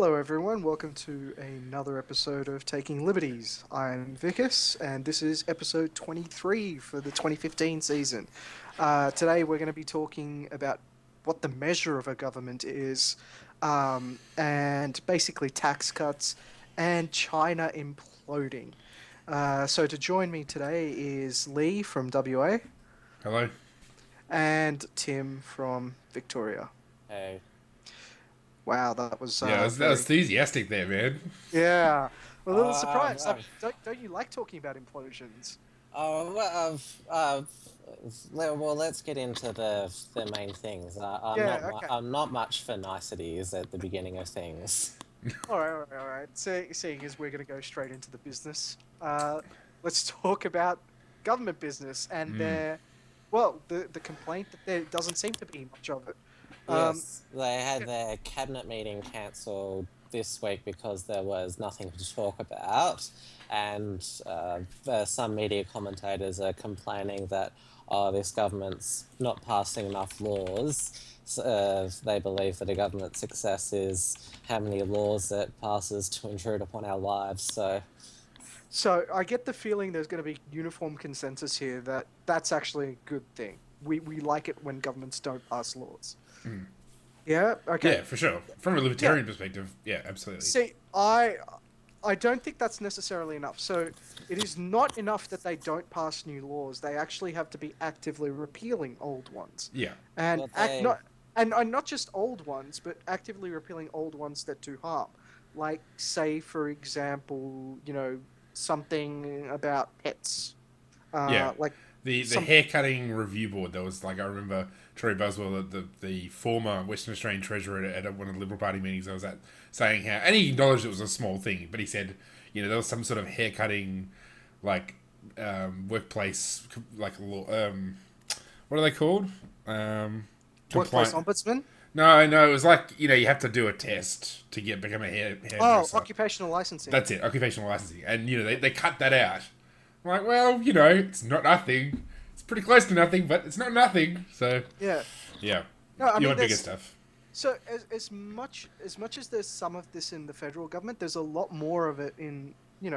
Hello, everyone. Welcome to another episode of Taking Liberties. I'm Vicus, and this is episode 23 for the 2015 season. Today, we're going to be talking about what the measure of a government is, and basically tax cuts and China imploding. So, to join me today is Lee from WA Hello. and Tim from Victoria. Hey. Wow, that was Yeah, that was very. enthusiastic there, man. Yeah, I'm a little surprised. Right. Don't you like talking about implosions? Well, let's get into the main things. Yeah, okay. I'm not much for niceties at the beginning of things. All right. Seeing as we're going to go straight into the business, let's talk about government business and the complaint that there doesn't seem to be much of it. Yes, they had their cabinet meeting cancelled this week because there was nothing to talk about, and some media commentators are complaining that this government's not passing enough laws. They believe that a government's success is how many laws it passes to intrude upon our lives. So I get the feeling there's going to be uniform consensus here that that's actually a good thing. We like it when governments don't pass laws. Yeah. Okay. Yeah, for sure. From a libertarian perspective, yeah, absolutely. See, I don't think that's necessarily enough. So it is not enough that they don't pass new laws. They actually have to be actively repealing old ones. Yeah. And Well, not just old ones, but actively repealing old ones that do harm. Like, say, for example, something about pets. Yeah. Like The haircutting review board, there was like, I remember Troy Buswell, the former Western Australian Treasurer at one of the Liberal Party meetings I was at, saying how, and he acknowledged it was a small thing, but he said, there was some sort of haircutting, like, workplace, like, law, what are they called? workplace ombudsman. No, it was like, you have to do a test to become a hairdresser. Oh, occupational licensing. That's it, occupational licensing. And, they cut that out. I'm like, well, it's not nothing. It's pretty close to nothing, but it's not nothing. So, Yeah. yeah. No, I You mean, want bigger stuff. So as much as there's some of this in the federal government, there's a lot more of it in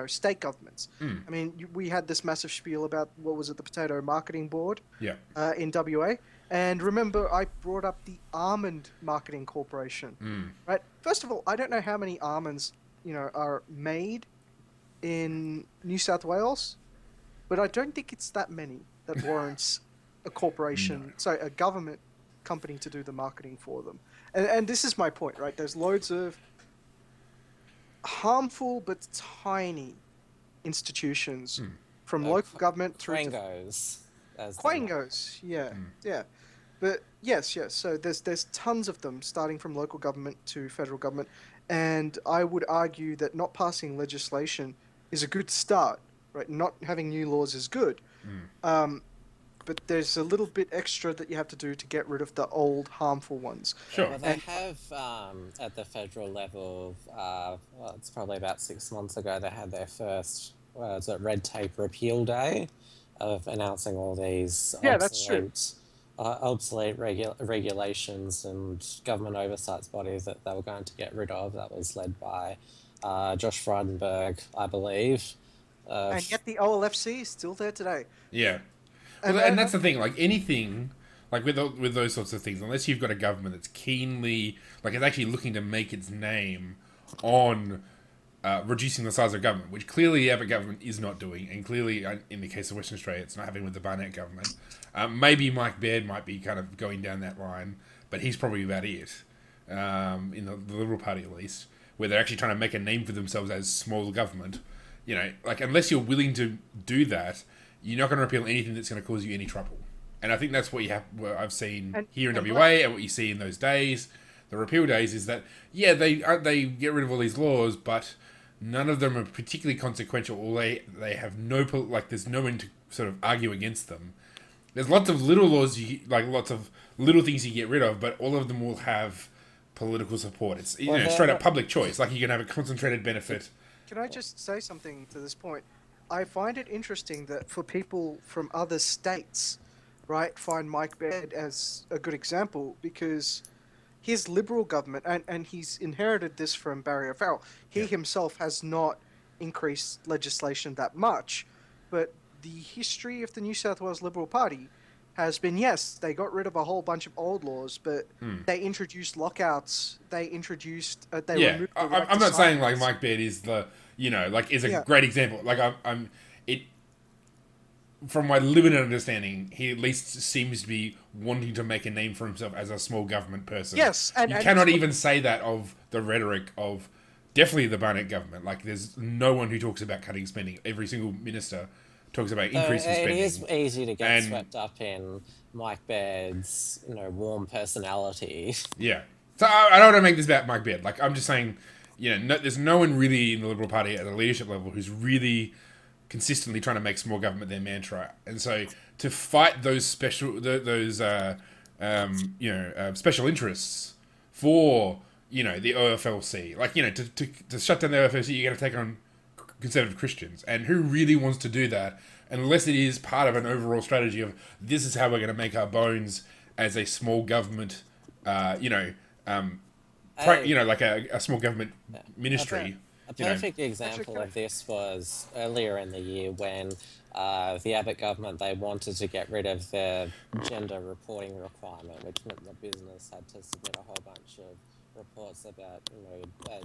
state governments. I mean, we had this massive spiel about what was it, the Potato Marketing Board, Yeah. in WA, and remember I brought up the Almond Marketing Corporation, right? First of all, I don't know how many almonds are made in New South Wales, but I don't think it's that many that warrants a corporation, sorry, a government company to do the marketing for them. And this is my point, right? There's loads of harmful but tiny institutions from local government through to Quangos. Quangos, yeah. But yes. So there's tons of them, starting from local government to federal government, and I would argue that not passing legislation is a good start, right? Not having new laws is good, but there's a little bit extra that you have to do to get rid of the old harmful ones. Sure. Well, they have, at the federal level, it's probably about 6 months ago, they had their first red tape repeal day of announcing all these That's true. obsolete regulations and government oversight bodies that they were going to get rid of. That was led by Josh Frydenberg, I believe. And yet the OLFC is still there today. Yeah. And that's the thing, like anything, like with those sorts of things, unless you've got a government that's keenly, like it's actually looking to make its name on reducing the size of government, which clearly the Abbott government is not doing, and clearly in the case of Western Australia, it's not happening with the Barnett government. Maybe Mike Baird might be kind of going down that line, but he's probably about it, in the Liberal Party at least, where they're actually trying to make a name for themselves as small government. Like unless you're willing to do that, you're not going to repeal anything that's going to cause you any trouble. And I think that's what I've seen here in WA, and what you see in those days, the repeal days, is that they get rid of all these laws, but none of them are particularly consequential, or they have there's no one to sort of argue against them. There's lots of little laws, lots of little things you get rid of, but all of them will have political support. It's straight up public choice. Like you can have a concentrated benefit. Can I just say something to this point? I find it interesting that for people from other states, right, find Mike Baird as a good example because his Liberal government, and he's inherited this from Barry O'Farrell, he himself has not increased legislation that much, but the history of the New South Wales Liberal Party has been, yes, they got rid of a whole bunch of old laws, but they introduced lockouts, they introduced, removed the right I'm to not saying silence. like Mike Baird is the, is a great example. Like it, from my limited understanding, he at least seems to be wanting to make a name for himself as a small government person. Yes, and you cannot even say that of the rhetoric of definitely the Barnett government. Like, there's no one who talks about cutting spending. Every single minister talks about increasing spending. It is easy to get swept up in Mike Baird's, warm personality. Yeah. So I don't want to make this about Mike Baird. Like, I'm just saying, there's no one really in the Liberal Party at the leadership level who's really consistently trying to make small government their mantra. And so to fight those special interests for, the OFLC, like, to shut down the OFLC, you got to take on conservative Christians. And who really wants to do that unless it is part of an overall strategy of this is how we're going to make our bones as a small government, like a small government ministry. A perfect example of this was earlier in the year when the Abbott government, they wanted to get rid of the gender reporting requirement, which meant the business had to submit a whole bunch of reports about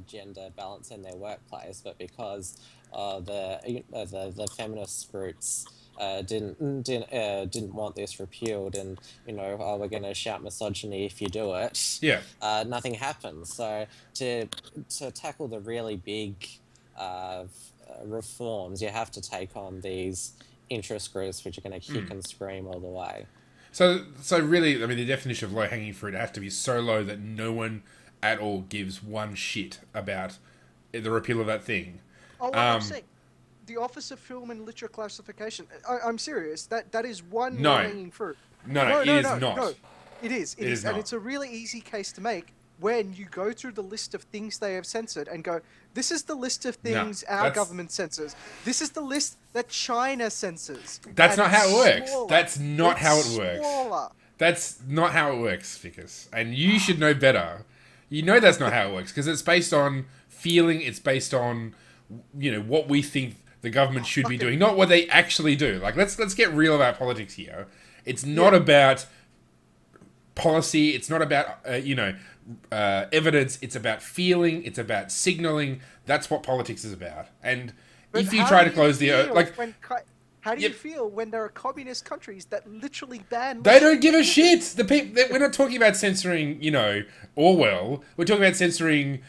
gender balance in their workplace, but because the feminist groups didn't want this repealed, and we're going to shout misogyny if you do it. Yeah. Nothing happens. So to tackle the really big reforms, you have to take on these interest groups which are going to kick and scream all the way. So really, I mean, the definition of low-hanging fruit has to be so low that no one at all gives one shit about the repeal of that thing. Oh, I'm saying, the Office of Film and Literature Classification. I'm serious. That is one low-hanging fruit. No, it is not. No, it is. It is, not. And it's a really easy case to make when you go through the list of things they have censored and go, this is the list of things our government censors. This is the list that China censors. That's not how it works. Smaller. That's not how it works. Smaller. That's not how it works, Vickers. And you should know better. You know that's not how it works, because it's based on feeling, it's based on, what we think the government should be doing, not what they actually do. Like, let's get real about politics here. It's not about policy, it's not about, evidence, it's about feeling, it's about signaling. That's what politics is about. And But if you try to close the... How do you feel when there are communist countries that literally ban... They don't give a shit. We're not talking about censoring, Orwell. We're talking about censoring,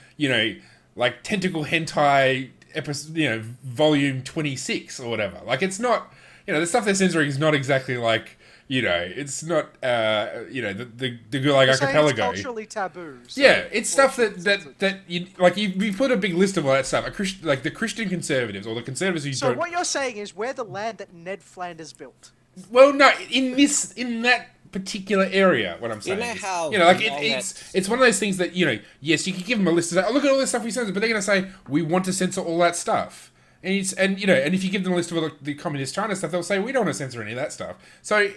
like Tentacle Hentai, episode, volume 26 or whatever. Like, it's not, the stuff they're censoring is not exactly like, it's not, the Gulag Archipelago. It's culturally taboo. So yeah, it's stuff that you put a big list of all that stuff. The Christian conservatives or the conservatives who don't. So what you're saying is we're the land that Ned Flanders built. Well, no, in that particular area, what I'm saying it's one of those things that, yes, you can give them a list of that. Oh, look at all this stuff we censor, but they're going to say we want to censor all that stuff. And if you give them a list of all the communist China stuff, they'll say we don't want to censor any of that stuff. So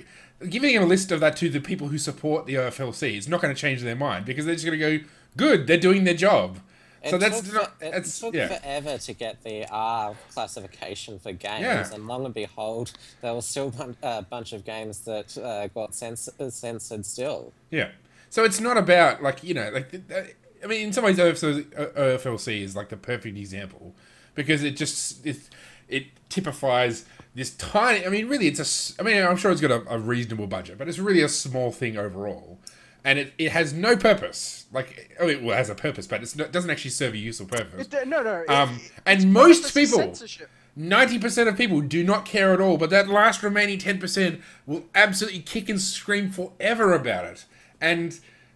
giving them a list of that to the people who support the OFLC is not going to change their mind, because they're just going to go, good, they're doing their job. It took forever to get the R classification for games, and long and behold, there was still a bunch of games that got censored still. Yeah. So it's not about, I mean, in some ways, OFLC is like the perfect example, because it typifies this tiny... I mean, really, I'm sure it's got a reasonable budget, but it's really a small thing overall. And it has no purpose. It has a purpose, but it doesn't actually serve a useful purpose. And most people, 90% of people do not care at all, but that last remaining 10% will absolutely kick and scream forever about it. And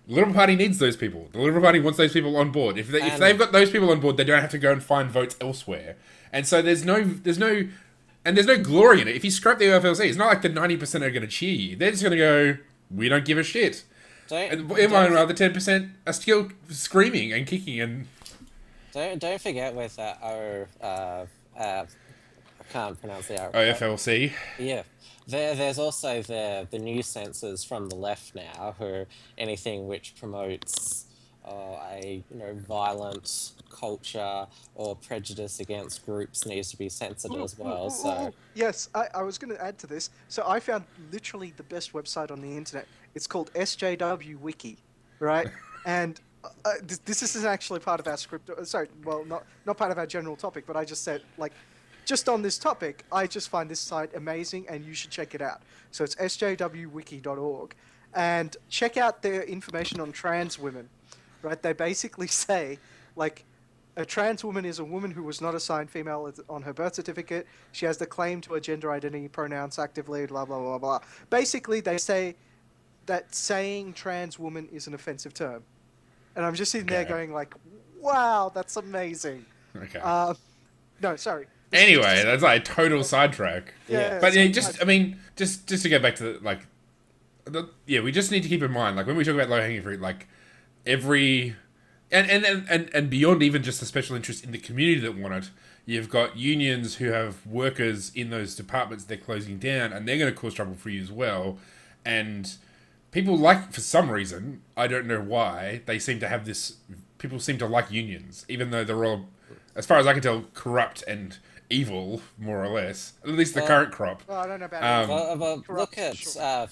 the Liberal Party needs those people. The Liberal Party wants those people on board. If they've got those people on board, they don't have to go and find votes elsewhere. And so there's no glory in it. If you scrap the OFLC, it's not like the 90% are going to cheer you. They're just going to go, we don't give a shit. Meanwhile, the 10% are still screaming and kicking and... Don't forget with I can't pronounce the OFLC. Yeah. There's also the new censors from the left now, who anything which promotes a violent culture or prejudice against groups needs to be censored as well. So yes, I was going to add to this. So I found literally the best website on the internet. It's called SJW Wiki, right? And this isn't actually part of our script. Sorry, well, not part of our general topic, but I just said, like, just on this topic, I just find this site amazing, and you should check it out. So it's sjwwiki.org, and check out their information on trans women, right? They basically say, like, a trans woman is a woman who was not assigned female on her birth certificate. She has the claim to her gender identity pronouns actively, blah, blah, blah, blah. Basically, they say that saying trans woman is an offensive term. And I'm just sitting there going, like, wow, that's amazing. Okay. No, sorry. Anyway, that's like a total sidetrack. Yeah. But yeah, just to go back to we just need to keep in mind, like, when we talk about low hanging fruit, like, every and beyond even just the special interest in the community that want it, you've got unions who have workers in those departments they're closing down, and they're going to cause trouble for you as well. And people for some reason, I don't know why, they seem to have this. People seem to like unions, even though they're all, as far as I can tell, corrupt and evil, more or less. At least the current crop. Well, I don't know about look at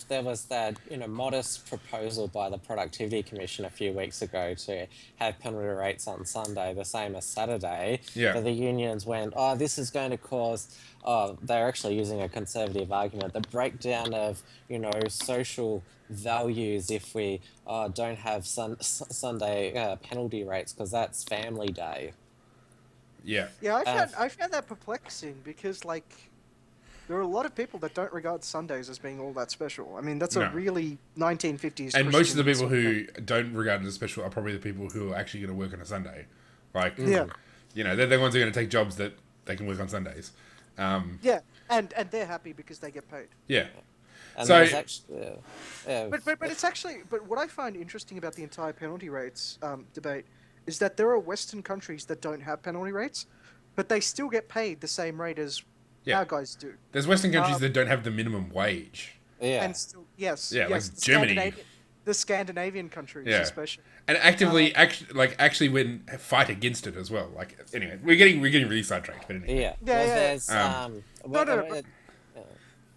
there was that modest proposal by the Productivity Commission a few weeks ago to have penalty rates on Sunday the same as Saturday. Yeah. But the unions went, this is going to cause. They're actually using a conservative argument, the breakdown of social values if we don't have Sunday penalty rates, because that's family day. Yeah. Yeah, I found that perplexing, because, like, there are a lot of people that don't regard Sundays as being all that special. I mean, that's a really 1950s. And most of the people who don't regard it as special are probably the people who are actually going to work on a Sunday. Like, they're the ones who are going to take jobs that they can work on Sundays. And they're happy because they get paid. Yeah. And so, but it's actually, but what I find interesting about the entire penalty rates debate is that there are Western countries that don't have penalty rates, but they still get paid the same rate as our guys do. There's Western countries that don't have the minimum wage. Yeah. And still, yes. Yeah, yes, like Germany. The Scandinavian countries, especially. And actively, actually fight against it as well. Like, anyway, we're getting really sidetracked. But anyway.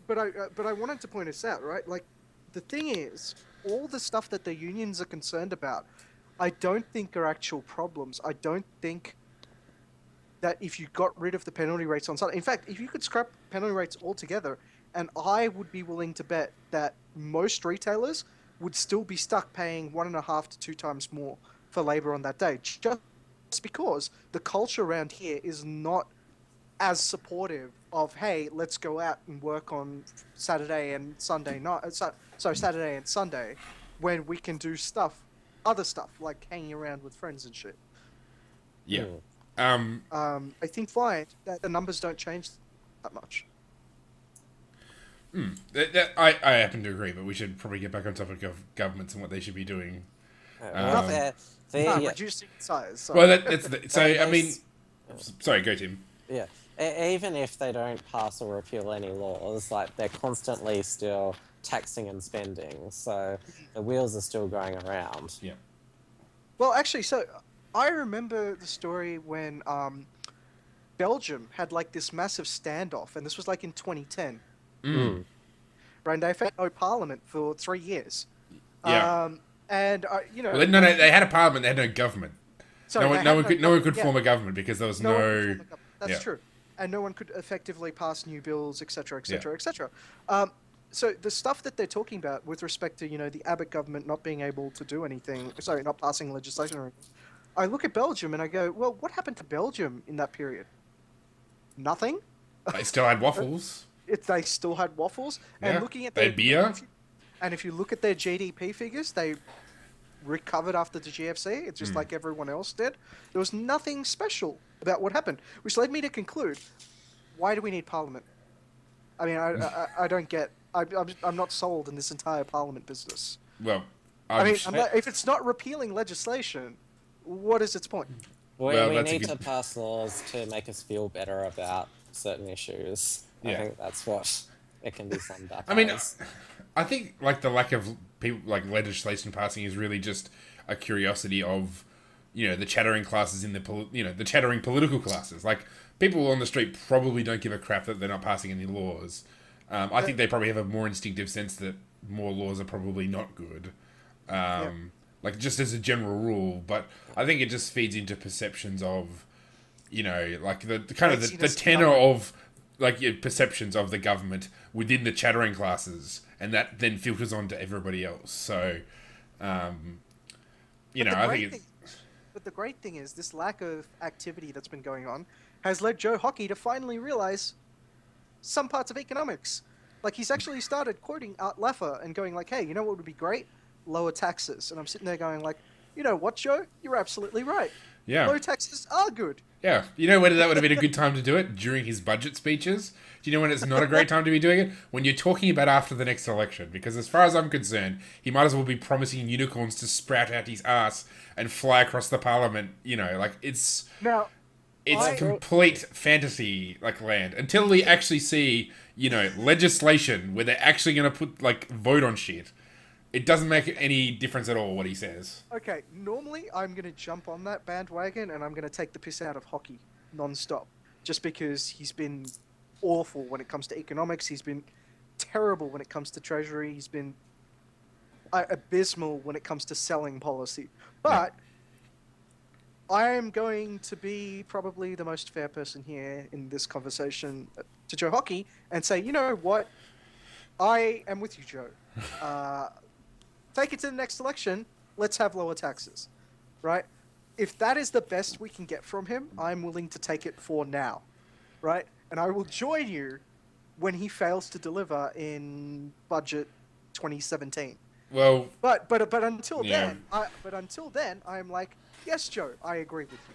But I wanted to point this out, right? Like, the thing is, all the stuff that the unions are concerned about, I don't think are actual problems. I don't think that if you got rid of the penalty rates on Sunday, in fact, if you could scrap penalty rates altogether, and I would be willing to bet that most retailers would still be stuck paying 1.5 to 2 times more for labor on that day, just because the culture around here is not as supportive of, hey, let's go out and work on Saturday and Sunday night. Saturday and Sunday, when we can do other stuff like hanging around with friends and shit. Yeah. I think fine that the numbers don't change that much. I happen to agree, but we should probably get back on topic of governments and what they should be doing. Reducing size. Sorry. Well, I mean, sorry, go Tim. Yeah, even if they don't pass or repeal any laws, like, they're constantly still taxing and spending, so the wheels are still going around. Yeah. Well, actually, so I remember the story when Belgium had, like, this massive standoff, and this was, like, in 2010. Mm. Right, and they've had no parliament for 3 years. Yeah. And well, no, they had a parliament. They had no government. Sorry, no one could form a government because there was no. That's true, and no one could effectively pass new bills, etc., etc., etc. So the stuff that they're talking about with respect to, the Abbott government not being able to do anything, not passing legislation or anything, I look at Belgium and I go, well, what happened to Belgium in that period? Nothing. They still had waffles. They still had waffles. Yeah. And looking at their beer. And if you look at their GDP figures, they recovered after the GFC. It's just like everyone else did. There was nothing special about what happened, which led me to conclude, why do we need Parliament? I mean, I don't get. I'm not sold in this entire Parliament business. Well, if it's not repealing legislation, what is its point? We need to pass laws to make us feel better about certain issues. Yeah. I think that's what it can be summed up. I mean, I think, like, the lack of people, like, legislation passing is really just a curiosity of, the chattering classes in the chattering political classes. Like, people on the street probably don't give a crap that they're not passing any laws. I think they probably have a more instinctive sense that more laws are probably not good. Like, just as a general rule. But I think it just feeds into perceptions of, like the kind of the tenor of, like, perceptions of the government within the chattering classes, and that then filters on to everybody else. So, I think it's... But the great thing is, this lack of activity that's been going on has led Joe Hockey to finally realize some parts of economics. Like, he's actually started quoting Art Laffer and going like, hey, you know what would be great? Lower taxes. And I'm sitting there going like, you know what, Joe? You're absolutely right. Yeah. Low taxes are good. Yeah. You know when that would have been a good time to do it? During his budget speeches. Do you know when it's not a great time to be doing it? When you're talking about after the next election. Because as far as I'm concerned, he might as well be promising unicorns to sprout out his ass and fly across the parliament. Like, it's... Now... It's complete fantasy, like, land. Until we actually see, legislation where they're actually going to put, like, vote on shit. It doesn't make any difference at all what he says. Okay, normally I'm going to jump on that bandwagon and I'm going to take the piss out of Hockey non-stop. Just because he's been awful when it comes to economics. He's been terrible when it comes to treasury. He's been abysmal when it comes to selling policy. But... Yeah. I am going to be probably the most fair person here in this conversation to Joe Hockey and say, you know what? I am with you, Joe. Take it to the next election. Let's have lower taxes, right? If that is the best we can get from him, I'm willing to take it for now, right? And I will join you when he fails to deliver in budget 2017. Well, but until then, I'm like, yes, Joe, I agree with you.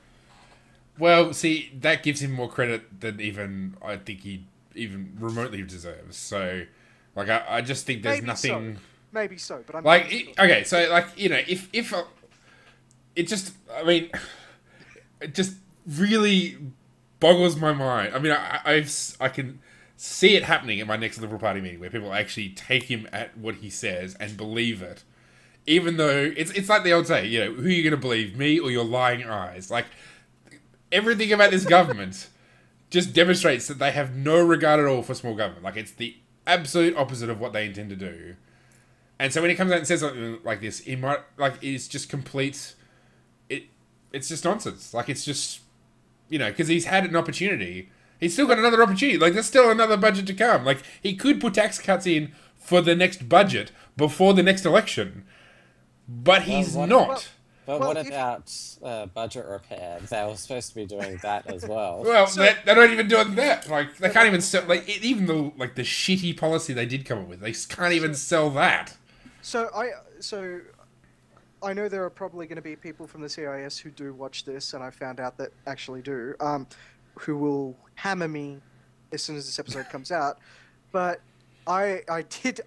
Well, see, that gives him more credit than I think he even remotely deserves. So, like, I just think there's nothing... Maybe so, but I'm... Like, okay, so, like, if it just... I mean, it just really boggles my mind. I mean, I can see it happening at my next Liberal Party meeting where people actually take him at what he says and believe it. Even though it's like the old say, who are you going to believe, me or your lying eyes? Like, everything about this government just demonstrates that they have no regard at all for small government. Like, it's the absolute opposite of what they intend to do. And so when he comes out and says something like this, it's just complete. It's just nonsense. Like, it's just, because he's had an opportunity. He's still got another opportunity. Like, there's still another budget to come. Like, he could put tax cuts in for the next budget before the next election. But he's not. But what about budget repair? They were supposed to be doing that as well. Well, they're not even doing that. Like, they can't even sell... Like, even the shitty policy they did come up with, they can't even sell that. So I know there are probably going to be people from the CIS who do watch this, and I found out that actually do, who will hammer me as soon as this episode comes out. But I did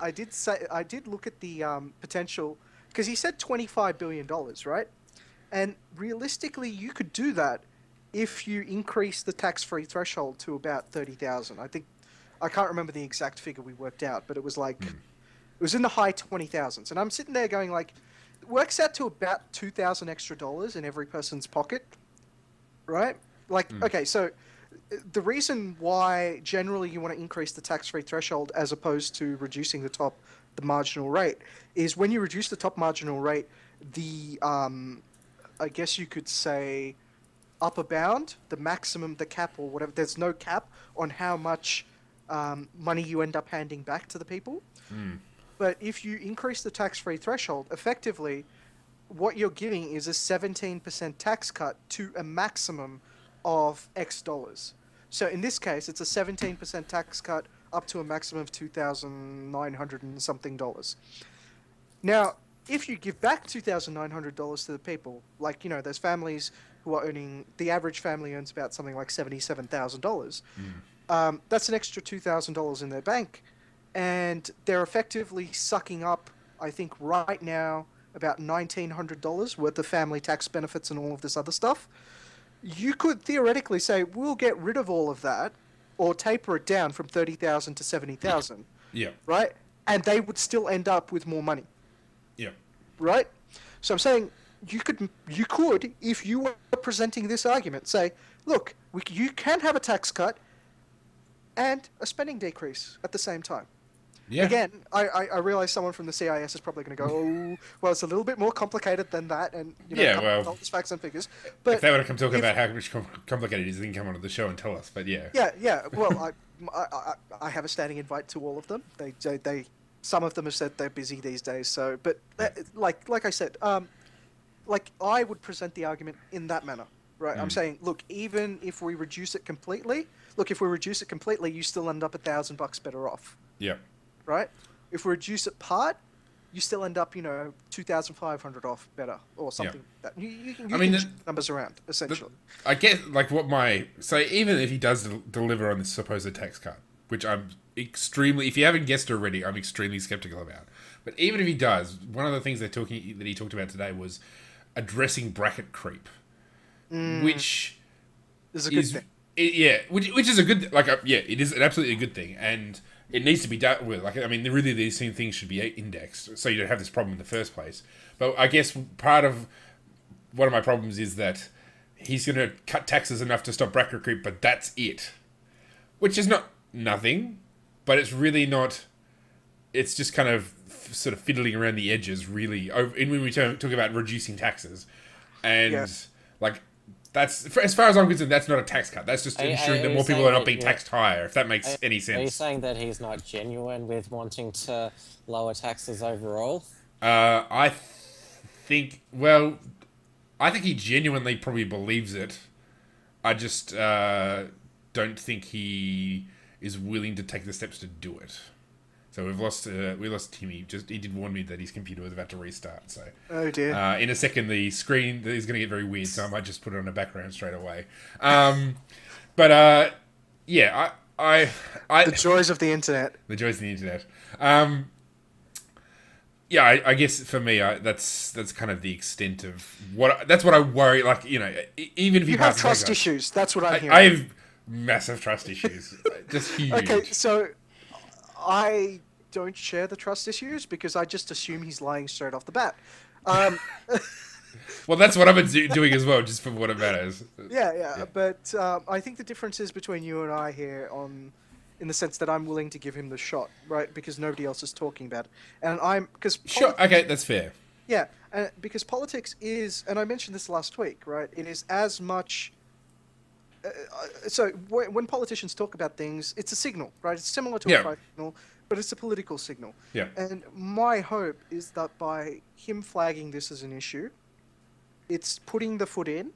look at the potential... Because he said $25 billion, right? And realistically, you could do that if you increase the tax-free threshold to about 30,000. I can't remember the exact figure we worked out, but it was like, it was in the high 20,000s. And I'm sitting there going like, it works out to about $2,000 extra in every person's pocket, right? Like, okay, so the reason why generally you want to increase the tax-free threshold as opposed to reducing the marginal rate is when you reduce the top marginal rate, the I guess you could say upper bound, the maximum, the cap or whatever. There's no cap on how much money you end up handing back to the people. But if you increase the tax-free threshold, effectively, what you're giving is a 17% tax cut to a maximum of X dollars. So in this case, it's a 17% tax cut up to a maximum of $2,900 and something dollars. Now, if you give back $2,900 to the people, like, those families who are earning, the average family earns about something like $77,000. That's an extra $2,000 in their bank, and they're effectively sucking up, I think right now, about $1,900 worth of family tax benefits and all of this other stuff. You could theoretically say, we'll get rid of all of that, or taper it down from 30,000 to 70,000. Yeah. Right? And they would still end up with more money. Yeah. Right? So I'm saying, you could, if you were presenting this argument, say, look, you can have a tax cut and a spending decrease at the same time. Yeah. Again, I realize someone from the CIS is probably going to go, oh, well, it's a little bit more complicated than that, and all these facts and figures. But if they were to come talk about how much complicated it is, they can come onto the show and tell us. But yeah. Yeah. Well, I have a standing invite to all of them. They some of them have said they're busy these days. So, but like I said, like I would present the argument in that manner, right? I'm saying, look, even if we reduce it completely, you still end up $1,000 better off. Yeah. Right? If we reduce it part, you still end up, 2,500 off better or something like that. You can numbers around, essentially. I guess, so even if he does deliver on this supposed tax cut, which I'm extremely, if you haven't guessed already, I'm extremely skeptical about. But even if he does, one of the things that he talked about today was addressing bracket creep, which is a good thing. Which is a good, it is absolutely a good thing, and it needs to be dealt with. Really, these things should be indexed, so you don't have this problem in the first place. But I guess part of one of my problems is that he's going to cut taxes enough to stop bracket creep, but that's it. Which is not nothing, but it's really not. It's just kind of sort of fiddling around the edges, really. And when we talk about reducing taxes, and that's, as far as I'm concerned, that's not a tax cut. That's just ensuring that more people are not being taxed higher, if that makes any sense. Are you saying that he's not genuine with wanting to lower taxes overall? I think he genuinely probably believes it. I just don't think he is willing to take the steps to do it. So we lost Timmy. He did warn me that his computer was about to restart. So oh dear. In a second, the screen is going to get very weird. So I might just put it on the background straight away. The joys of the internet. The joys of the internet. I guess for me, that's kind of the extent of that's what I worry. Even if you have trust issues, that's what I'm hearing. I have massive trust isures, just huge. Okay, so I don't share the trust issues because I just assume he's lying straight off the bat. Well, that's what I've been doing as well, just for what it matters. Yeah. But I think the difference is between you and I here in the sense that I'm willing to give him the shot, right? Because nobody else is talking about it. And Sure, okay, that's fair. Yeah, because politics is, and I mentioned this last week, right? It is as much... so when politicians talk about things, it's a signal, right? It's similar to a fire signal, but it's a political signal. Yeah. And my hope is that by him flagging this as an issue, it's putting the foot in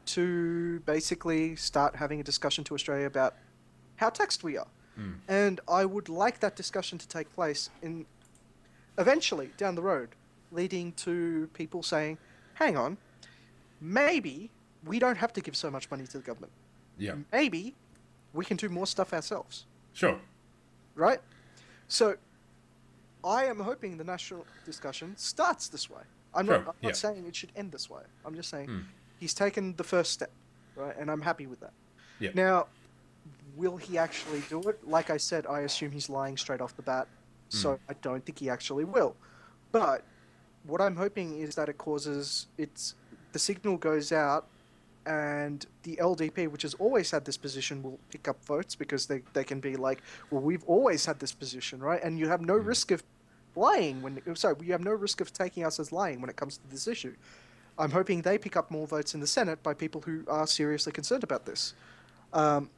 to basically start having a discussion to Australia about how taxed we are. And I would like that discussion to take place eventually down the road, leading to people saying, hang on, maybe we don't have to give so much money to the government. Yeah. Maybe we can do more stuff ourselves. Sure. Right? So I am hoping the national discussion starts this way. I'm not saying it should end this way. I'm just saying he's taken the first step, right? And I'm happy with that. Yeah. Now, will he actually do it? Like I said, I assume he's lying straight off the bat, so I don't think he actually will. But what I'm hoping is that the signal goes out, and the LDP, which has always had this position, will pick up votes because they can be like, well, we've always had this position, right? And you have no risk of lying you have no risk of taking us as lying when it comes to this issue. I'm hoping they pick up more votes in the Senate by people who are seriously concerned about this. I'm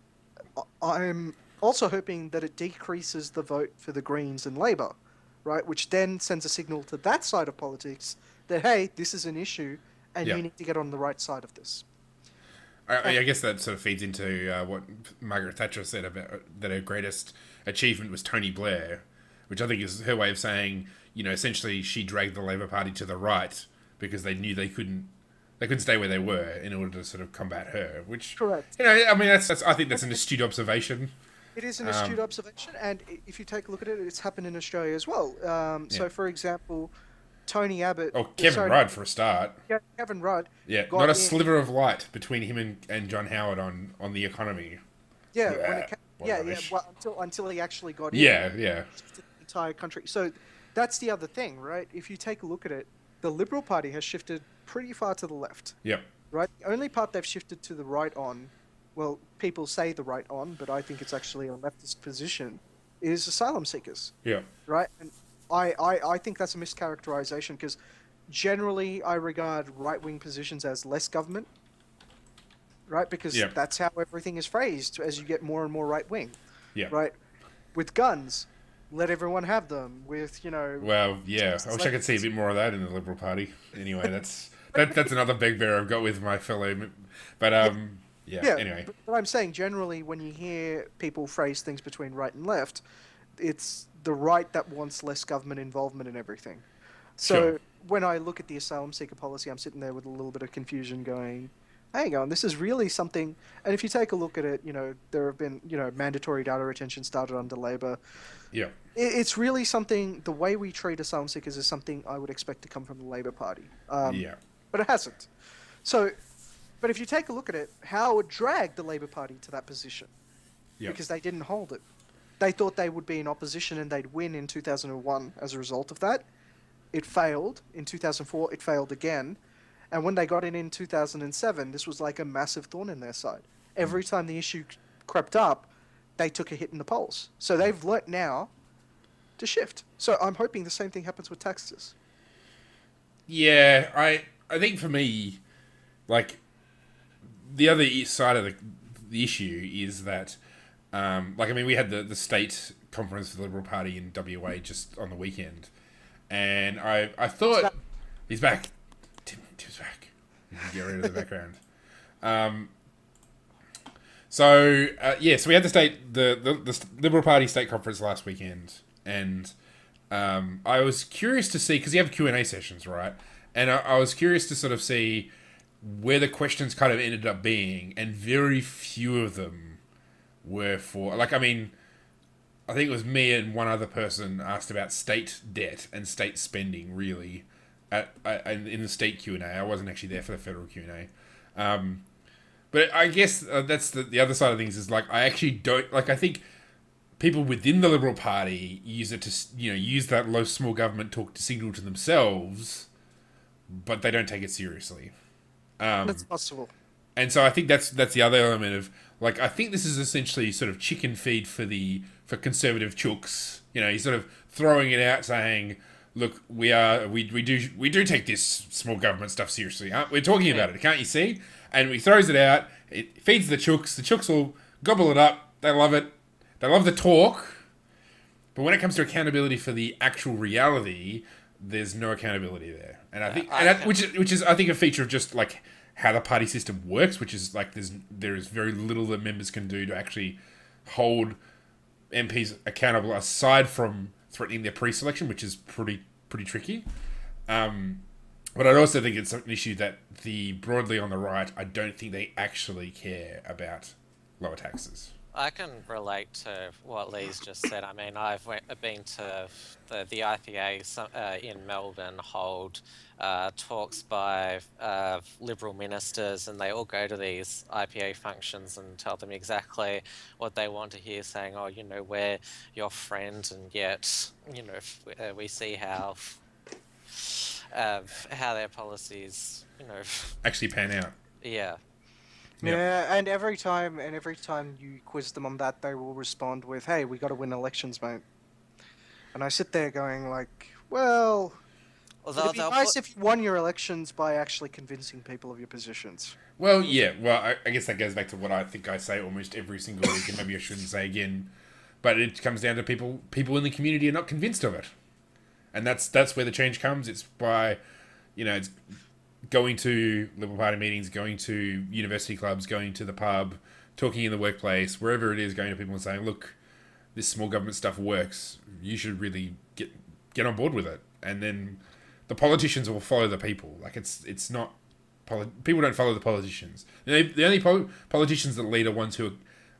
also hoping that it decreases the vote for the Greens and Labor, right? Which then sends a signal to that side of politics that, hey, this is an issue and you need to get on the right side of this. I guess that sort of feeds into what Margaret Thatcher said about that her greatest achievement was Tony Blair, which I think is her way of saying, essentially she dragged the Labor Party to the right because they knew they couldn't stay where they were in order to sort of combat her. Which, correct. I think that's an astute observation. It is an astute observation, and if you take a look at it, it's happened in Australia as well. So, for example, Tony Abbott... Oh, Kevin Rudd, for a start. Yeah, Kevin Rudd. Yeah, not a sliver of light between him and John Howard on the economy. Yeah, until he actually got in. Yeah. The entire country. So that's the other thing, right? If you take a look at it, the Liberal Party has shifted pretty far to the left. Yep. Right? The only part they've shifted to the right on, well, people say the right on, but I think it's actually a leftist position, is asylum seekers. Yeah. Right? And I think that's a mischaracterization because generally I regard right-wing positions as less government. Right? Because that's how everything is phrased as you get more and more right-wing. Yeah. Right? With guns, let everyone have them. With, Well, yeah. I wish I could see a bit more of that in the Liberal Party. Anyway, that's another bugbear I've got with my fellow... But, anyway. But I'm saying, generally, when you hear people phrase things between right and left, it's the right that wants less government involvement in everything. So when I look at the asylum seeker policy, I'm sitting there with a little bit of confusion going... Hang on, this is really something... And if you take a look at it, there have been, mandatory data retention started under Labor. Yeah. It's really something... The way we treat asylum seekers is something I would expect to come from the Labor Party. But it hasn't. So, but if you take a look at it, Howard dragged the Labor Party to that position. Because they didn't hold it. They thought they would be in opposition and they'd win in 2001 as a result of that. It failed. In 2004, it failed again. And when they got in 2007, this was like a massive thorn in their side. Every time the issue crept up, they took a hit in the polls. So they've learnt now to shift. So I'm hoping the same thing happens with taxes. Yeah, I think for me, like, the other side of the issue is that, we had the state conference for the Liberal Party in WA just on the weekend. And I thought... He's back. Tim's back. You can get rid of the background. So we had the Liberal Party state conference last weekend, and I was curious to see, because you have Q&A sessions, right? And I was curious to sort of see where the questions kind of ended up being, and very few of them were for... I think it was me and one other person asked about state debt and state spending, really, in the state Q&A. I wasn't actually there for the federal Q&A. But I guess that's the other side of things is, I actually don't... I think people within the Liberal Party use it to, use that low small government talk to signal to themselves, but they don't take it seriously. That's possible. And so I think that's the other element of, I think this is essentially sort of chicken feed for conservative chooks. He's sort of throwing it out saying, look, we do take this small government stuff seriously. We're talking about it, can't you see? And he throws it out, it feeds the chooks will gobble it up, they love it, they love the talk, but when it comes to accountability for the actual reality, there's no accountability there. And I think, which is I think a feature of just how the party system works, which is there is very little that members can do to actually hold MPs accountable aside from threatening their pre-selection, which is pretty tricky. But I also think it's an issue that broadly on the right, I don't think they actually care about lower taxes. I can relate to what Lee's just said. I mean, I've been to the IPA in Melbourne hold talks by Liberal ministers, and they all go to these IPA functions and tell them exactly what they want to hear, saying, oh, we're your friend, and yet, we see how their policies, actually pan out. Yeah. Yeah, and every time you quiz them on that, they will respond with, "Hey, we got to win elections, mate." And I sit there going, well, it'd be nice if you won your elections by actually convincing people of your positions. Well, yeah. Well, I guess that goes back to what I think I say almost every single week, and maybe I shouldn't say again. But it comes down to people in the community are not convinced of it, and that's where the change comes. It's by, it's going to Liberal Party meetings, going to university clubs, going to the pub, talking in the workplace, wherever it is, going to people and saying, look, this small government stuff works. You should really get on board with it. And then the politicians will follow the people. It's not... People don't follow the politicians. The only politicians that lead are ones who are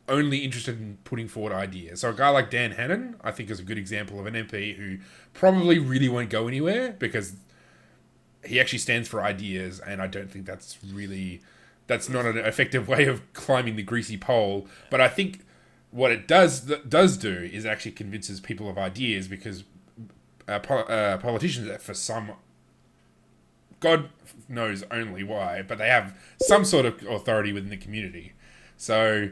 only interested in putting forward ideas. So a guy like Dan Hannan, I think, is a good example of an MP who probably really won't go anywhere because he actually stands for ideas, and I don't think that's not an effective way of climbing the greasy pole. But I think what it does do is actually convinces people of ideas, because politicians, for some God knows only why, but they have some sort of authority within the community. So,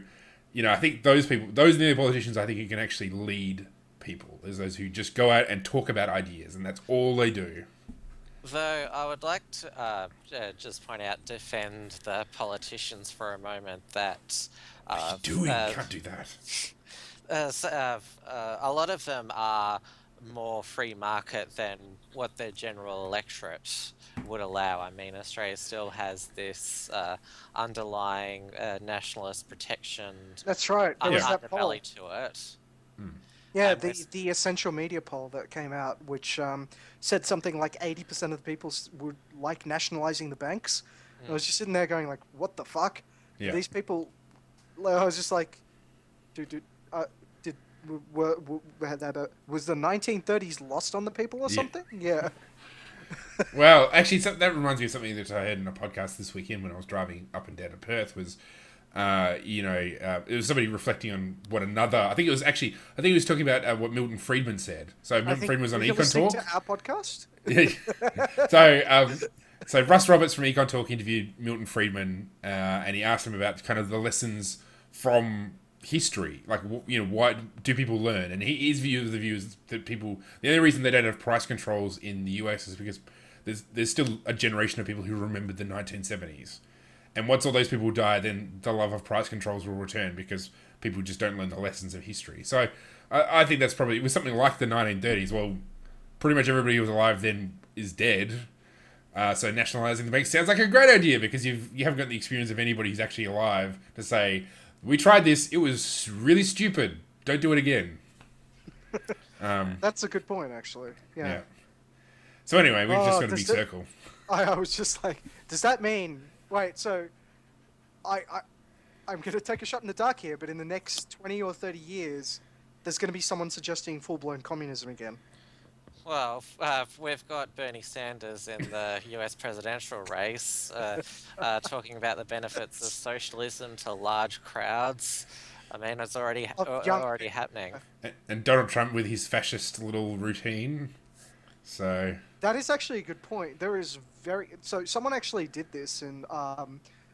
you know, I think those people, those near politicians, I think who can actually lead people. There's those who just go out and talk about ideas, and that's all they do. Though I would like to just point out, defend the politicians for a moment that... What are you doing? You can't do that. A lot of them are more free market than what the general electorate would allow. I mean, Australia still has this underlying nationalist protection. That's right. There was that poll underbelly to it. Yeah, the essential media poll that came out, which said something like 80% of the people would like nationalising the banks. I was just sitting there going like, what the fuck? Yeah. These people... I was just like, was the 1930s lost on the people or something? Yeah. Well, actually, that reminds me of something that I heard in a podcast this weekend when I was driving up and down to Perth. Was it was somebody reflecting on what another... I think he was talking about what Milton Friedman said. So Milton Friedman was on Econ Talk. To our podcast? So Russ Roberts from Econ Talk interviewed Milton Friedman, and he asked him about kind of the lessons from history. Like, you know, why do people learn? And his view of the view is that people... The only reason they don't have price controls in the US is because there's still a generation of people who remember the 1970s. And once all those people die, then the love of price controls will return because people just don't learn the lessons of history. So I think that's probably... It was something like the 1930s. Well, pretty much everybody who was alive then is dead. So nationalising the bank sounds like a great idea because you haven't got the experience of anybody who's actually alive to say, we tried this, it was really stupid, don't do it again. That's a good point, actually. Yeah. So anyway, we've just got a big circle. I was just like, does that mean... Wait, so... I'm going to take a shot in the dark here, but in the next 20 or 30 years, there's going to be someone suggesting full-blown communism again. Well, we've got Bernie Sanders in the US presidential race talking about the benefits of socialism to large crowds. I mean, it's already happening. And Donald Trump with his fascist little routine. So that is actually a good point. There is so someone actually did this and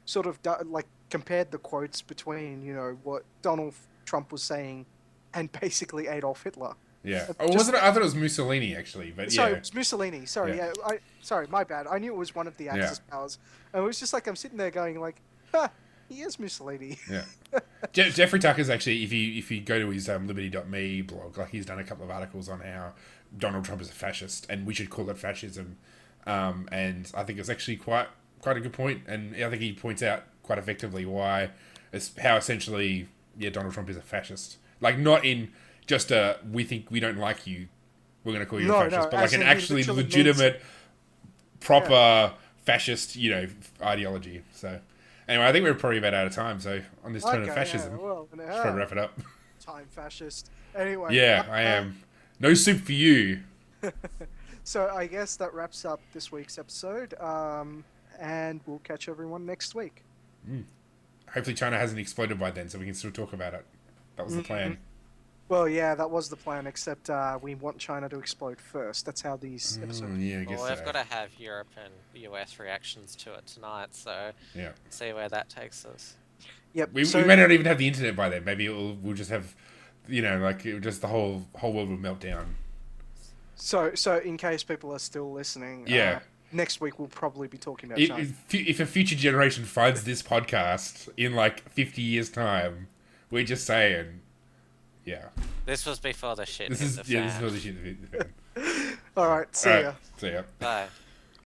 sort of like compared the quotes between, you know, what Donald Trump was saying and basically Adolf Hitler. Yeah. Oh, wasn't it? I thought it was Mussolini actually, but Sorry, it's Mussolini. Sorry, sorry, my bad. I knew it was one of the Axis powers. And it was just like I'm sitting there going like, he is Mussolini. Yeah. Jeffrey Tucker's actually, if you go to his liberty.me blog, like he's done a couple of articles on how Donald Trump is a fascist and we should call it fascism. And I think it's actually quite a good point, and I think he points out quite effectively how essentially Donald Trump is a fascist. Like not in just we think we don't like you, we're going to call you a fascist, but like an actually legitimate, proper fascist, you know, ideology. So anyway, I think we're probably about out of time. So on this turn of fascism, let's try to wrap it up. Time fascist. Anyway. Yeah, I am. No soup for you. So I guess that wraps up this week's episode, and we'll catch everyone next week. Hopefully China hasn't exploded by then, so we can still talk about it. That was the plan. Well, yeah, that was the plan, except we want China to explode first. That's how these episodes... Yeah, I guess well, we've got to have Europe and US reactions to it tonight, so see where that takes us. Yep. We may not even have the internet by then. Maybe we'll just have, you know, like just the whole world will melt down. So in case people are still listening, next week we'll probably be talking about China. If a future generation finds this podcast in like 50 years' time, we're just saying... Yeah. This was before the shit. This is before the shit. All right. See ya. See ya. Bye.